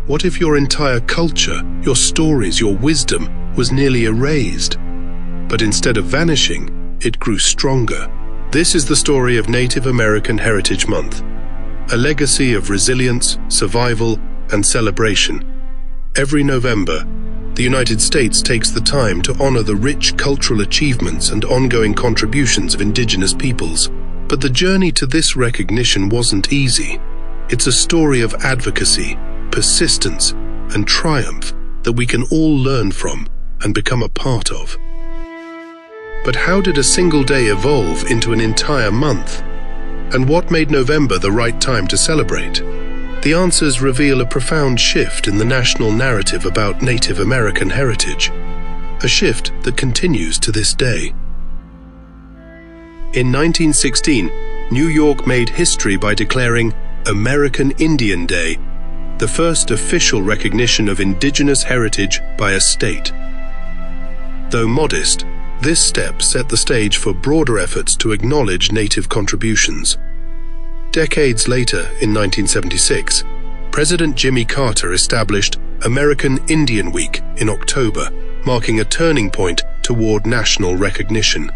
What if your entire culture, your stories, your wisdom was nearly erased? But instead of vanishing, it grew stronger. This is the story of Native American Heritage Month, a legacy of resilience, survival, and celebration. Every November, the United States takes the time to honor the rich cultural achievements and ongoing contributions of Indigenous peoples. But the journey to this recognition wasn't easy. It's a story of advocacy, persistence, and triumph that we can all learn from and become a part of. But how did a single day evolve into an entire month? And what made November the right time to celebrate? The answers reveal a profound shift in the national narrative about Native American heritage, a shift that continues to this day. In 1916, New York made history by declaring American Indian Day, the first official recognition of indigenous heritage by a state. Though modest, this step set the stage for broader efforts to acknowledge Native contributions. Decades later, in 1976, President Jimmy Carter established American Indian Week in October, marking a turning point toward national recognition.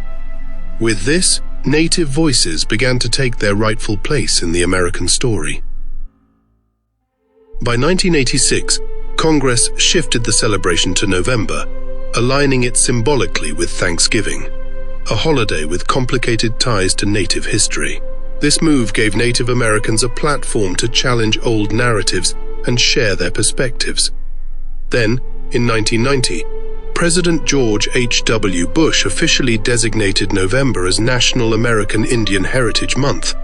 With this, Native voices began to take their rightful place in the American story. By 1986, Congress shifted the celebration to November, aligning it symbolically with Thanksgiving, a holiday with complicated ties to Native history. This move gave Native Americans a platform to challenge old narratives and share their perspectives. Then, in 1990, President George H.W. Bush officially designated November as National American Indian Heritage Month,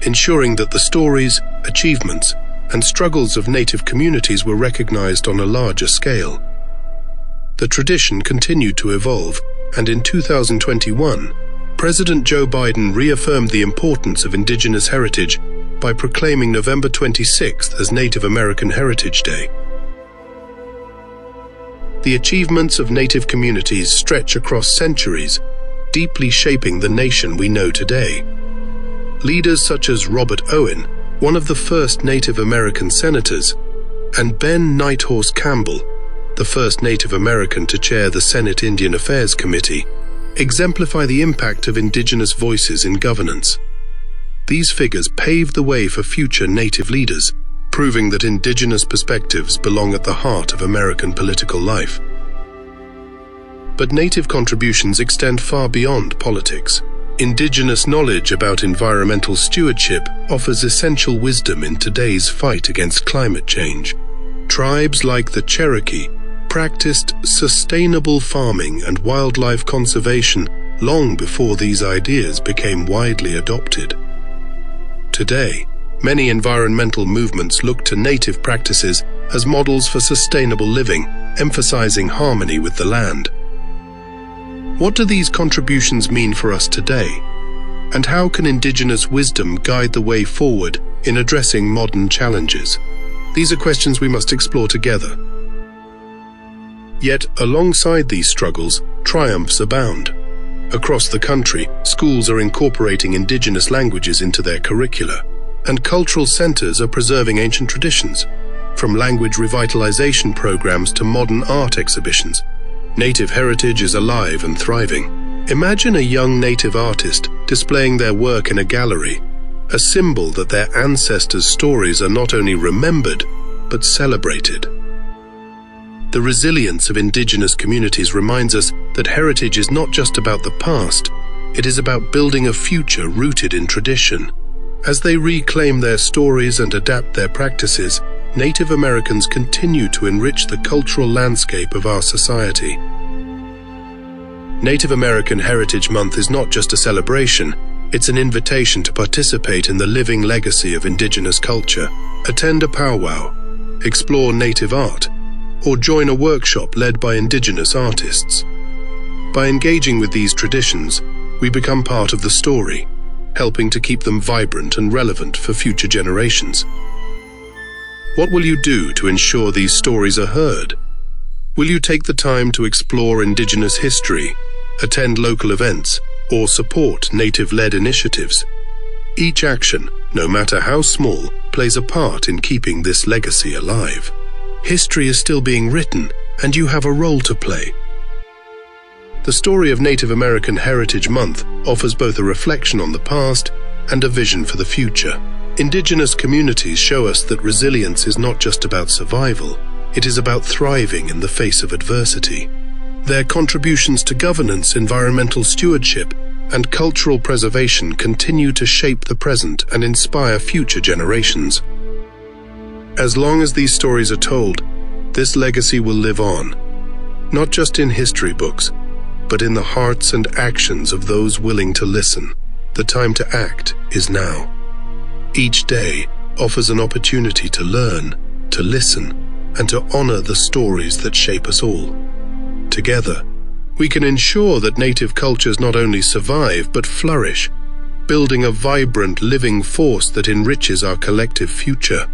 ensuring that the stories, achievements, and struggles of Native communities were recognized on a larger scale. The tradition continued to evolve, and in 2021, President Joe Biden reaffirmed the importance of Indigenous heritage by proclaiming November 26th as Native American Heritage Day. The achievements of Native communities stretch across centuries, deeply shaping the nation we know today. Leaders such as Robert Owen, one of the first Native American senators, and Ben Nighthorse Campbell, the first Native American to chair the Senate Indian Affairs Committee, exemplify the impact of Indigenous voices in governance. These figures paved the way for future Native leaders, proving that Indigenous perspectives belong at the heart of American political life. But Native contributions extend far beyond politics. Indigenous knowledge about environmental stewardship offers essential wisdom in today's fight against climate change. Tribes like the Cherokee practiced sustainable farming and wildlife conservation long before these ideas became widely adopted. Today, many environmental movements look to Native practices as models for sustainable living, emphasizing harmony with the land. What do these contributions mean for us today? And how can Indigenous wisdom guide the way forward in addressing modern challenges? These are questions we must explore together. Yet, alongside these struggles, triumphs abound. Across the country, schools are incorporating Indigenous languages into their curricula, and cultural centers are preserving ancient traditions. From language revitalization programs to modern art exhibitions, Native heritage is alive and thriving. Imagine a young Native artist displaying their work in a gallery, a symbol that their ancestors' stories are not only remembered, but celebrated. The resilience of Indigenous communities reminds us that heritage is not just about the past, it is about building a future rooted in tradition. As they reclaim their stories and adapt their practices, Native Americans continue to enrich the cultural landscape of our society. Native American Heritage Month is not just a celebration, it's an invitation to participate in the living legacy of Indigenous culture. Attend a powwow, explore Native art, or join a workshop led by Indigenous artists. By engaging with these traditions, we become part of the story, helping to keep them vibrant and relevant for future generations. What will you do to ensure these stories are heard? Will you take the time to explore Indigenous history, attend local events, or support Native-led initiatives? Each action, no matter how small, plays a part in keeping this legacy alive. History is still being written, and you have a role to play. The story of Native American Heritage Month offers both a reflection on the past and a vision for the future. Indigenous communities show us that resilience is not just about survival, it is about thriving in the face of adversity. Their contributions to governance, environmental stewardship, and cultural preservation continue to shape the present and inspire future generations. As long as these stories are told, this legacy will live on, not just in history books, but in the hearts and actions of those willing to listen. The time to act is now. Each day offers an opportunity to learn, to listen, and to honor the stories that shape us all. Together, we can ensure that Native cultures not only survive but flourish, building a vibrant, living force that enriches our collective future.